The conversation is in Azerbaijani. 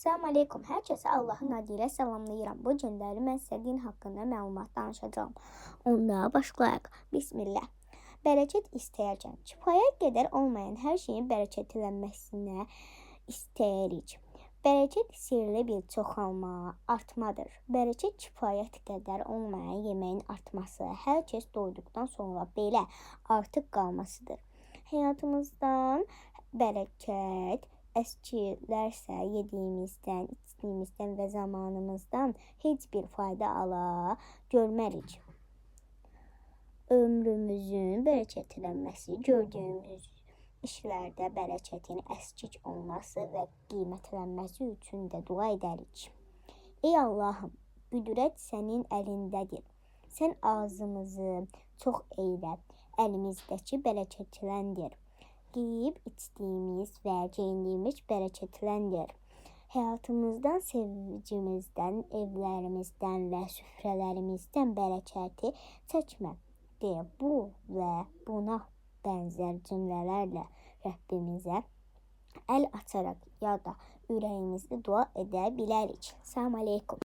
Assalamu aleykum. Hər kəsə Allahın adı ilə salamlayıram. Bu günləri mən sizə din haqqında məlumat danışacağam. Onda başlayaq. Bismillah. Bərəkət istəyərkən kifayət qədər olmayan hər şeyin bərəkətlənməsinə istəyirik. Bərəkət sirli bir çoxalma, artmadır. Bərəkət kifayət qədər olmayan yeməyin artması, hər kəs doyduqdan sonra belə artıq qalmasıdır. Həyatımızdan bərəkət əskilərsə yediyimizdən, içdiyimizdən və zamanımızdan heç bir fayda ala görmərik. Ömrümüzün bərəkətlənməsi, gördüyümüz işlərdə bərəkətin əskik olması və qiymətlənməsi üçün də dua edərik. Ey Allahım, qüdrət sənin əlindədir. Sən ağzımızı çox eylə, əlimizdəki bərəkətləndir. Yeyib içdiyimiz və geyindiyimiz bərəkətləndir. Həyatımızdan, sevgimizdən, evlərimizdən və süfrələrimizdən bərəkəti çəkmə deyə bu və buna bənzər cümlələrlə Rəbbimizə əl açaraq ya da ürəyimizdə dua edə bilərik. Salam aleykum.